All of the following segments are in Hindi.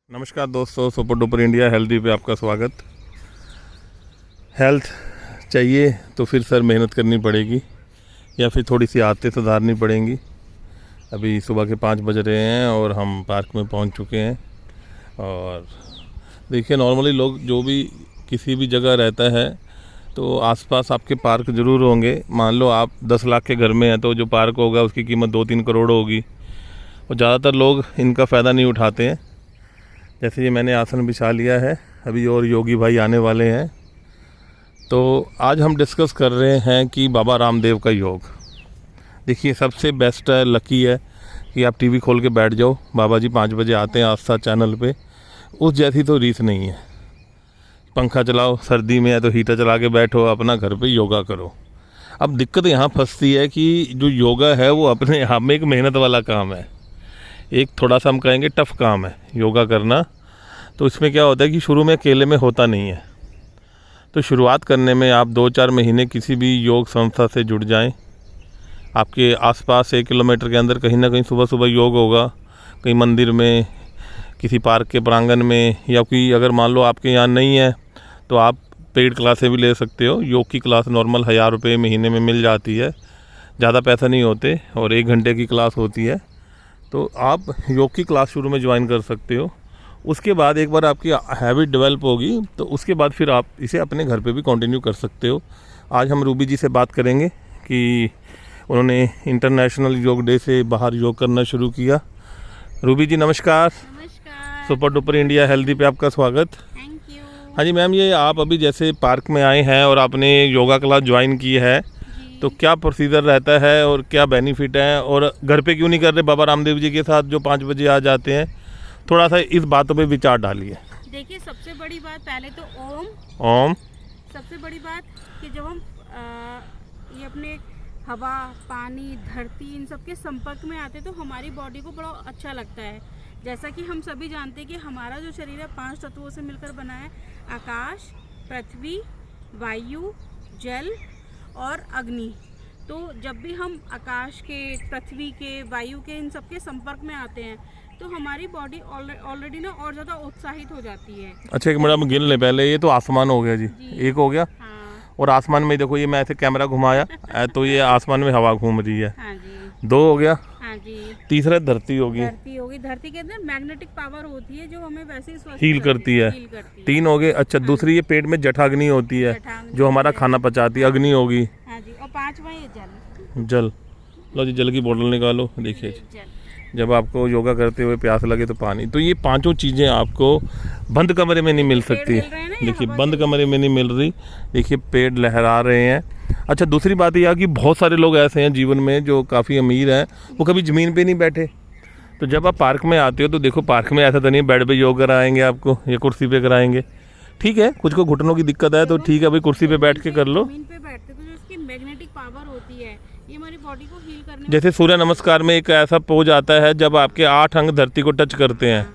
नमस्कार दोस्तों, सुपर डुपर इंडिया हेल्दी पे आपका स्वागत। हेल्थ चाहिए तो फिर सर मेहनत करनी पड़ेगी या फिर थोड़ी सी आदतें सुधारनी पड़ेंगी। अभी सुबह के 5 बज रहे हैं और हम पार्क में पहुंच चुके हैं। और देखिए, नॉर्मली लोग जो भी किसी भी जगह रहता है तो आसपास आपके पार्क ज़रूर होंगे। मान लो आप 10 लाख के घर में हैं तो जो पार्क होगा उसकी कीमत 2-3 करोड़ होगी और ज़्यादातर लोग इनका फ़ायदा नहीं उठाते हैं। जैसे ये मैंने आसन बिछा लिया है, अभी और योगी भाई आने वाले हैं। तो आज हम डिस्कस कर रहे हैं कि बाबा रामदेव का योग। देखिए, सबसे बेस्ट है, लकी है कि आप टीवी खोल के बैठ जाओ, बाबा जी 5 बजे आते हैं आस्था चैनल पे। उस जैसी तो रीस नहीं है। पंखा चलाओ, सर्दी में है तो हीटर चला के बैठो, अपना घर पे योगा करो। अब दिक्कत यहाँ फंसती है कि जो योगा है वो अपने आप में एक मेहनत वाला काम है, एक थोड़ा सा हम कहेंगे टफ़ काम है योगा करना। तो इसमें क्या होता है कि शुरू में अकेले में होता नहीं है। तो शुरुआत करने में आप 2-4 महीने किसी भी योग संस्था से जुड़ जाएं। आपके आसपास 1 किलोमीटर के अंदर कहीं ना कहीं सुबह सुबह योग होगा, कहीं मंदिर में, किसी पार्क के प्रांगण में, या कोई अगर मान लो आपके यहाँ नहीं है तो आप पेड क्लासें भी ले सकते हो। योग की क्लास नॉर्मल 1000 रुपये महीने में मिल जाती है, ज़्यादा पैसा नहीं होते और 1 घंटे की क्लास होती है। तो आप योग की क्लास शुरू में ज्वाइन कर सकते हो। उसके बाद एक बार आपकी हैबिट डेवलप होगी तो उसके बाद फिर आप इसे अपने घर पे भी कंटिन्यू कर सकते हो। आज हम रूबी जी से बात करेंगे कि उन्होंने इंटरनेशनल योग डे से बाहर योग करना शुरू किया। रूबी जी नमस्कार। नमस्कार। सुपर डुपर इंडिया हेल्दी पे आपका स्वागत। Thank you. हाँ जी मैम, ये आप अभी जैसे पार्क में आए हैं और आपने योगा क्लास ज्वाइन की है, तो क्या प्रोसीजर रहता है और क्या बेनिफिट है, और घर पे क्यों नहीं कर रहे बाबा रामदेव जी के साथ जो 5 बजे आ जाते हैं? थोड़ा सा इस बातों पे विचार डालिए। देखिए, सबसे बड़ी बात पहले तो ओम। सबसे बड़ी बात कि जब हम ये अपने हवा, पानी, धरती, इन सब के संपर्क में आते तो हमारी बॉडी को बड़ा अच्छा लगता है। जैसा कि हम सभी जानते हैं कि हमारा जो शरीर है 5 तत्वों से मिलकर बना है: आकाश, पृथ्वी, वायु, जल और अग्नि। तो जब भी हम आकाश के, पृथ्वी के, वायु के, इन सब के संपर्क में आते हैं तो हमारी बॉडी ऑलरेडी ना और ज़्यादा उत्साहित हो जाती है। अच्छा, एक मिनट हम गिन लें पहले। ये तो आसमान हो गया जी। एक हो गया। हाँ। और आसमान में देखो, ये मैं ऐसे कैमरा घुमाया तो ये आसमान में हवा घूम रही है। हाँ जी। 2 हो गया। हाँ जी। तीसरा धरती होगी। धरती होगी। धरती के अंदर मैग्नेटिक पावर होती है जो हमें वैसे ही स्वस्थ हील करती है। 3 हो गए। अच्छा, दूसरी ये पेट में जठाग्नि होती है जो हमारा खाना पचाती है, अग्नि होगी। हाँ जी। और 5वां ये जल। जल। लो जी, जल की बोतल निकालो। देखिए, जल। जब आपको योगा करते हुए प्यास लगे तो पानी। तो ये 5 चीज़ें आपको बंद कमरे में नहीं मिल सकती। देखिए, बंद कमरे में नहीं मिल रही। देखिए, पेड़ लहरा रहे हैं। अच्छा, दूसरी बात यह कि बहुत सारे लोग ऐसे हैं जीवन में जो काफ़ी अमीर हैं, वो कभी ज़मीन पे नहीं बैठे। तो जब आप पार्क में आते हो तो देखो, पार्क में ऐसा तो नहीं बेड पे योग कराएंगे आपको या कुर्सी पे कराएंगे। ठीक है, कुछ को घुटनों की दिक्कत है तो ठीक है भाई, कुर्सी पे बैठ के कर लो। जमीन पे बैठते तो जो इसकी मैग्नेटिक पावर होती है ये हमारी बॉडी को हील करने में। जैसे सूर्य नमस्कार में एक ऐसा पोज आता है जब आपके 8 अंग धरती को टच करते हैं।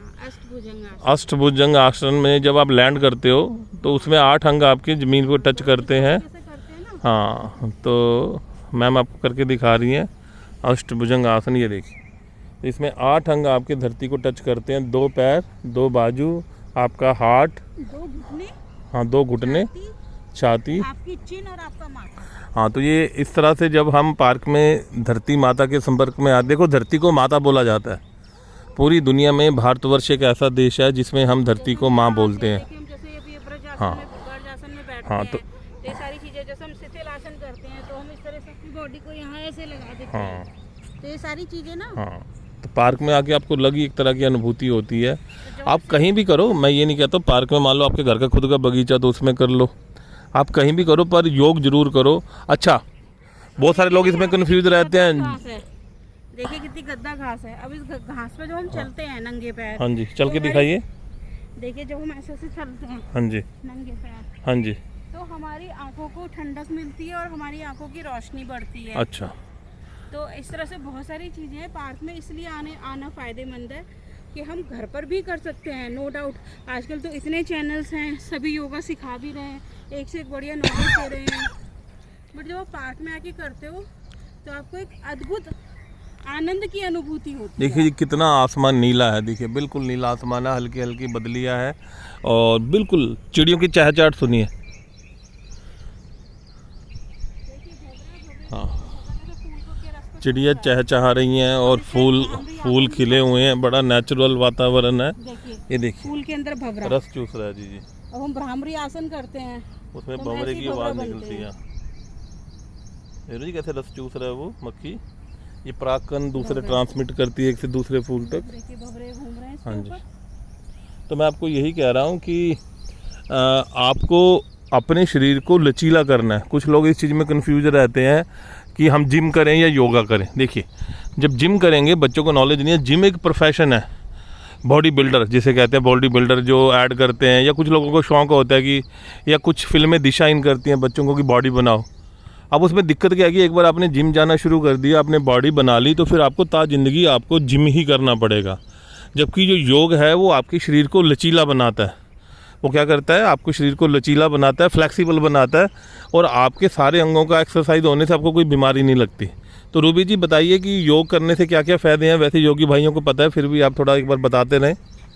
अष्टभुजंग आसन में जब आप लैंड करते हो तो उसमें 8 अंग आपकी ज़मीन को टच करते हैं। हाँ, तो मैम आपको करके दिखा रही हैं अष्टभुजंग आसन। ये देखिए, तो इसमें 8 अंग आपके धरती को टच करते हैं। 2 पैर, 2 बाजू, आपका हार्ट, 2 घुटने। हाँ 2 घुटने, छाती, आपकी चिन और आपका माथा। हाँ, तो ये इस तरह से जब हम पार्क में धरती माता के संपर्क में आते, देखो धरती को माता बोला जाता है। पूरी दुनिया में भारतवर्ष एक ऐसा देश है जिसमें हम धरती को माँ बोलते हैं। हाँ हाँ, तो ये सारी चीजें जैसे हम शिथिल आसन करते हैं तो हम इस तरह से अपनी बॉडी को यहाँ ऐसे लगा देते हाँ हैं। तो ये सारी चीजें ना, हाँ, तो पार्क में आके आपको लगी एक तरह की अनुभूति होती है। आप कहीं भी करो, मैं ये नहीं कहता पार्क में, मान लो आपके घर का खुद का बगीचा तो उसमें कर लो, आप कहीं भी करो, पर योग जरूर करो। अच्छा, बहुत सारे लोग इसमें कंफ्यूज रहते हैं। देखिए कितनी गद्दा घास है। अब इस घास पे जो हम चलते हैं नंगे पैर। हाँ जी, चल के दिखाइए। देखिए, जब हम ऐसे चलते हैं हाँ जी, नंगे पैर, हाँ जी, तो हमारी आंखों को ठंडक मिलती है और हमारी आंखों की रोशनी बढ़ती है। अच्छा, तो इस तरह से बहुत सारी चीज़ें हैं पार्क में, इसलिए आना फ़ायदेमंद है कि हम घर पर भी कर सकते हैं। नो डाउट, आजकल तो इतने चैनल्स हैं, सभी योगा सिखा भी रहे हैं, एक से एक बढ़िया नॉलेज दे रहे हैं। बट जब आप पार्क में आके करते हो तो आपको एक अद्भुत आनंद की अनुभूति होती है। देखिए जी कितना आसमान नीला है, देखिए बिल्कुल नीला आसमान है, हल्की हल्की बदलियाँ है और बिल्कुल चिड़ियों की चहचहाट सुनिए। हाँ, चिड़िया चहचहा रही हैं और फूल खिले हुए हैं, बड़ा नेचुरल वातावरण है। ये देखिए फूल के अंदर भंवरा रस चूस रहा है जी। अब हम भ्रामरी आसन करते हैं, उसमें तो भंवरे ऐसे ही की आवाज़ भंवरा निकलती बनते है। देखो जी कैसे रस चूस रहा है वो मक्खी, ये परागकण दूसरे ट्रांसमिट करती है एक से दूसरे फूल तक। भंवरे घूम रहे हैं इसके हाँ जी, ऊपर। तो मैं आपको यही कह रहा हूँ कि आपको अपने शरीर को लचीला करना है। कुछ लोग इस चीज़ में कंफ्यूज रहते हैं कि हम जिम करें या योगा करें। देखिए जब जिम करेंगे, बच्चों को नॉलेज नहीं है, जिम एक प्रोफेशन है। बॉडी बिल्डर जिसे कहते हैं, बॉडी बिल्डर जो ऐड करते हैं, या कुछ लोगों को शौक़ होता है कि, या कुछ फिल्में दिशाहीन करती हैं बच्चों को कि बॉडी बनाओ। अब उसमें दिक्कत क्या है कि एक बार आपने जिम जाना शुरू कर दिया, आपने बॉडी बना ली, तो फिर आपको ज़िंदगी आपको जिम ही करना पड़ेगा। जबकि जो योग है वो आपके शरीर को लचीला बनाता है। वो क्या करता है, आपको शरीर को लचीला बनाता है, फ्लेक्सिबल बनाता है, और आपके सारे अंगों का एक्सरसाइज होने से आपको कोई बीमारी नहीं लगती। तो रूबी जी बताइए कि योग करने से क्या क्या फ़ायदे हैं। वैसे योगी भाइयों को पता है, फिर भी आप थोड़ा एक बार बताते रहें।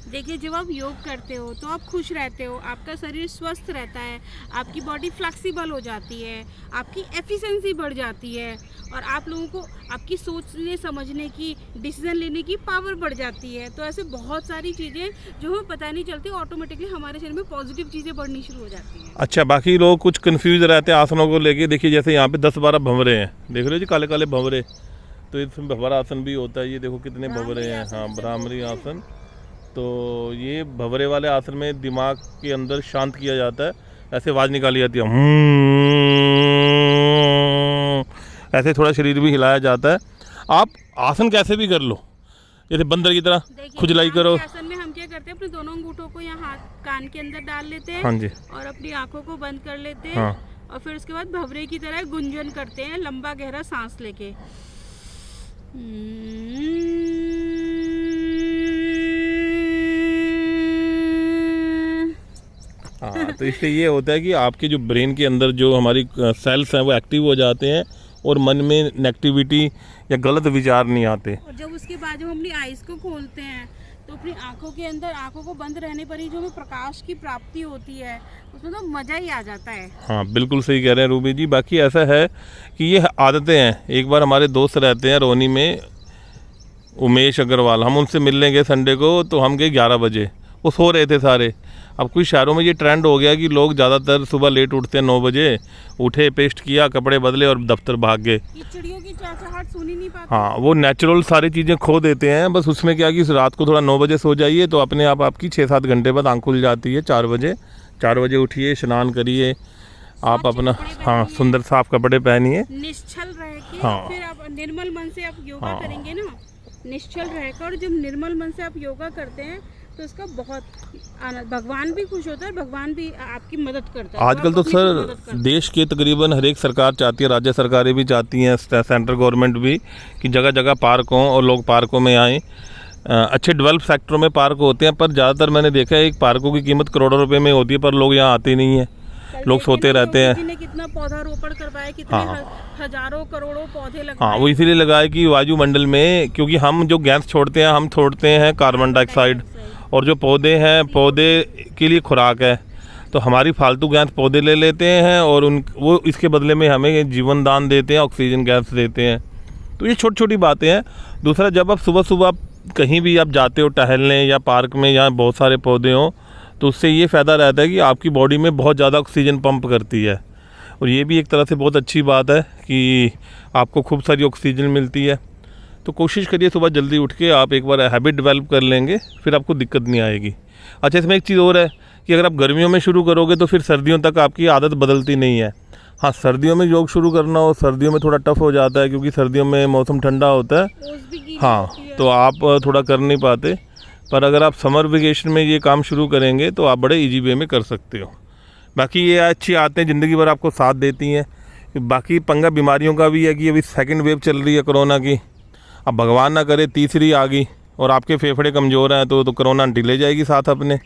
देखिए जब आप योग करते हो तो आप खुश रहते हो, आपका शरीर स्वस्थ रहता है, आपकी बॉडी फ्लेक्सिबल हो जाती है, आपकी एफिशिएंसी बढ़ जाती है, और आप लोगों को आपकी सोचने समझने की, डिसीजन लेने की पावर बढ़ जाती है। तो ऐसे बहुत सारी चीज़ें जो हमें पता नहीं चलती, ऑटोमेटिकली हमारे शरीर में पॉजिटिव चीज़ें बढ़नी शुरू हो जाती हैं। अच्छा, बाकी लोग कुछ कंफ्यूज रहते हैं आसनों को लेके। देखिए जैसे यहाँ पे 10-12 भंवरे हैं, देख रहे हो जी, काले काले भंवरे। तो इसमें भंवरा आसन भी होता है, ये देखो कितने भंवरे हैं। हाँ, भ्रामरी आसन। तो ये भंवरे वाले आसन में दिमाग के अंदर शांत किया जाता है, ऐसे आवाज़ निकाली जाती है, ऐसे थोड़ा शरीर भी हिलाया जाता है। आप आसन कैसे भी कर लो, जैसे बंदर की तरह खुजलाई करो। आसन में हम क्या करते हैं, अपने दोनों अंगूठों को यहाँ हाथ कान के अंदर डाल लेते हैं। हाँ जी, और अपनी आंखों को बंद कर लेते हैं। हाँ, और फिर उसके बाद भंवरे की तरह गुंजन करते हैं, लंबा गहरा सांस लेके। हाँ, तो इससे ये होता है कि आपके जो ब्रेन के अंदर जो हमारी सेल्स हैं वो एक्टिव हो जाते हैं, और मन में नेगेटिविटी या गलत विचार नहीं आते। और जब उसके बाद जब हम अपनी आइज़ को खोलते हैं तो अपनी आंखों के अंदर, आंखों को बंद रहने पर ही जो हमें प्रकाश की प्राप्ति होती है, उसमें तो मज़ा ही आ जाता है। हाँ, बिल्कुल सही कह रहे हैं रूबी जी। बाकी ऐसा है कि ये आदतें हैं। एक बार हमारे दोस्त रहते हैं रोनी में, उमेश अग्रवाल, हम उनसे मिलने गए संडे को, तो हम गए 11 बजे, वो सो रहे थे सारे। अब कुछ शहरों में ये ट्रेंड हो गया कि लोग ज़्यादातर सुबह लेट उठते हैं, 9 बजे उठे, पेस्ट किया, कपड़े बदले और दफ्तर भाग गए। ये चिड़ियों की चहचहाट सुन ही नहीं पाते। हाँ, वो नेचुरल सारी चीज़ें खो देते हैं। बस उसमें क्या कि रात को थोड़ा 9 बजे सो जाइए तो अपने आप आपकी 6-7 घंटे बाद आँख खुल जाती है। 4 बजे उठिए, स्नान करिए, आप अपना, हाँ, सुंदर साफ कपड़े पहनिए, निश्चल रह के। हाँ, फिर आप निर्मल मन से आप योगा हाँ, करेंगे ना, निश्चल रहकर। और जब निर्मल मन से आप योगा करते हैं तो इसका बहुत आनंद, भगवान भी खुश होता है, भगवान भी आपकी मदद करता है। आजकल तो सर देश के तकरीबन हर एक सरकार चाहती है, राज्य सरकारें भी चाहती हैं, सेंट्रल गवर्नमेंट भी, कि जगह जगह पार्क हों और लोग पार्कों में आएँ। अच्छे डेवलप सेक्टरों में पार्क होते हैं, पर ज़्यादातर मैंने देखा है एक पार्कों की कीमत करोड़ों रुपए में होती है, पर लोग यहाँ आते नहीं हैं, लोग सोते रहते हैं। कितना पौधारोपण करवाया, कितने हजारों करोड़ों पौधे लगाए। हाँ, वो इसीलिए लगाए कि वायुमंडल में, क्योंकि हम जो गैस छोड़ते हैं, हम छोड़ते हैं कार्बन डाइऑक्साइड, और जो पौधे हैं, पौधे के लिए खुराक है, तो हमारी फालतू गैस पौधे ले लेते हैं, और वो इसके बदले में हमें जीवन दान देते हैं, ऑक्सीजन गैस देते हैं। तो ये छोटी छोटी बातें हैं। दूसरा, जब आप सुबह सुबह कहीं भी आप जाते हो टहलने, या पार्क में, या बहुत सारे पौधे हों, तो उससे ये फ़ायदा रहता है कि आपकी बॉडी में बहुत ज़्यादा ऑक्सीजन पंप करती है, और ये भी एक तरह से बहुत अच्छी बात है कि आपको खूब सारी ऑक्सीजन मिलती है। तो कोशिश करिए सुबह जल्दी उठ के, आप एक बार हैबिट डेवलप कर लेंगे, फिर आपको दिक्कत नहीं आएगी। अच्छा, इसमें एक चीज़ और है कि अगर आप गर्मियों में शुरू करोगे तो फिर सर्दियों तक आपकी आदत बदलती नहीं है। हाँ, सर्दियों में योग शुरू करना हो, सर्दियों में थोड़ा टफ हो जाता है, क्योंकि सर्दियों में मौसम ठंडा होता है, हाँ, तो आप थोड़ा कर नहीं पाते। पर अगर आप समर वेकेशन में ये काम शुरू करेंगे तो आप बड़े ईजी वे में कर सकते हो। बाकी ये अच्छी आदतें ज़िंदगी भर आपको साथ देती हैं। बाकी पंगा बीमारियों का भी है कि अभी सेकंड वेव चल रही है कोरोना की। अब भगवान ना करे तीसरी आ गई और आपके फेफड़े कमज़ोर हैं तो कोरोना ढीले जाएगी साथ अपने।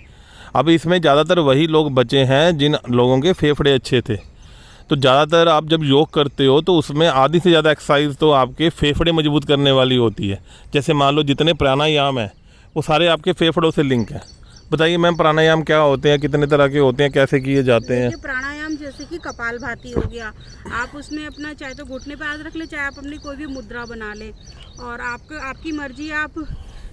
अब इसमें ज़्यादातर वही लोग बचे हैं जिन लोगों के फेफड़े अच्छे थे। तो ज़्यादातर आप जब योग करते हो तो उसमें आधी से ज़्यादा एक्सरसाइज तो आपके फेफड़े मजबूत करने वाली होती है। जैसे मान लो जितने प्राणायाम हैं वो सारे आपके फेफड़ों से लिंक है। बताइए मैम, प्राणायाम क्या होते हैं, कितने तरह के होते हैं, कैसे किए जाते हैं? प्राणायाम जैसे कि कपालभाति हो गया, आप उसमें अपना चाहे तो घुटने पे हाथ रख ले, चाहे आप अपनी कोई भी मुद्रा बना ले, और आपकी मर्जी, आप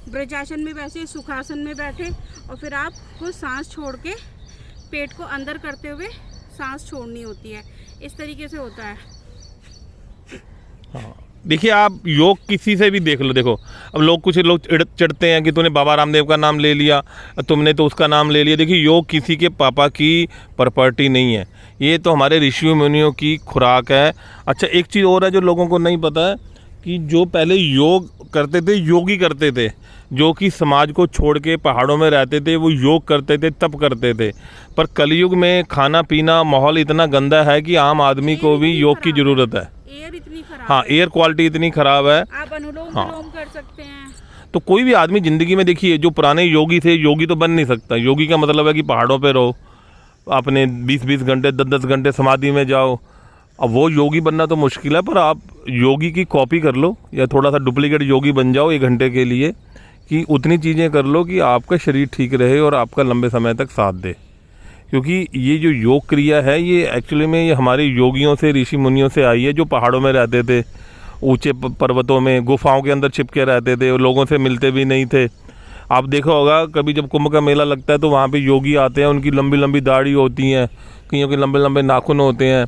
ब्रजासन में बैठे, सुखासन में बैठे, और फिर आपको सांस छोड़ के पेट को अंदर करते हुए सांस छोड़नी होती है। इस तरीके से होता है। हाँ, देखिए आप योग किसी से भी देख लो, देखो अब कुछ लोग चिढ़ते हैं कि तूने बाबा रामदेव का नाम ले लिया, तुमने तो उसका नाम ले लिया। देखिए योग किसी के पापा की प्रॉपर्टी नहीं है, ये तो हमारे ऋषियों मुनियों की खुराक है। अच्छा, एक चीज़ और है जो लोगों को नहीं पता है कि जो पहले योग करते थे, योगी करते थे, जो कि समाज को छोड़ के पहाड़ों में रहते थे, वो योग करते थे, तप करते थे। पर कलयुग में खाना पीना माहौल इतना गंदा है कि आम आदमी को भी योग की ज़रूरत है। एयर इतनी खराब, हाँ, एयर क्वालिटी इतनी ख़राब है। आप अनुलोम विलोम कर सकते हैं। तो कोई भी आदमी ज़िंदगी में, देखिए जो पुराने योगी थे, योगी तो बन नहीं सकता। योगी का मतलब है कि पहाड़ों पे रहो, अपने 20-20 घंटे 10-10 घंटे समाधि में जाओ। अब वो योगी बनना तो मुश्किल है, पर आप योगी की कॉपी कर लो या थोड़ा सा डुप्लीकेट योगी बन जाओ 1 घंटे के लिए, कि उतनी चीज़ें कर लो कि आपका शरीर ठीक रहे और आपका लंबे समय तक साथ दे। क्योंकि ये जो योग क्रिया है, ये एक्चुअली में ये हमारे योगियों से, ऋषि मुनियों से आई है, जो पहाड़ों में रहते थे, ऊंचे पर्वतों में, गुफाओं के अंदर छिपके रहते थे और लोगों से मिलते भी नहीं थे। आप देखा होगा कभी जब कुंभ का मेला लगता है तो वहाँ पे योगी आते हैं, उनकी लंबी लंबी दाढ़ी होती हैं, कईयों के लंबे लंबे नाखून होते हैं,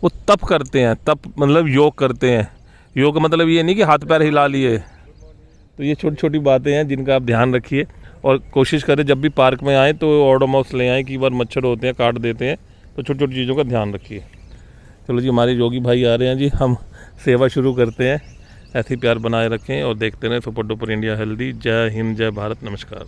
वो तप करते हैं। तप मतलब योग करते हैं। योग का मतलब ये नहीं कि हाथ पैर हिला लिए। तो ये छोटी छोटी बातें हैं जिनका आप ध्यान रखिए, और कोशिश करें जब भी पार्क में आएँ तो ओडोमॉस ले आएँ, कई बार मच्छर होते हैं, काट देते हैं, तो छोटी छोटी चीज़ों का ध्यान रखिए। चलो जी, हमारे योगी भाई आ रहे हैं जी, हम सेवा शुरू करते हैं। ऐसे ही प्यार बनाए रखें और देखते रहें सुपर डुपर इंडिया हेल्दी। जय हिंद, जय भारत, नमस्कार।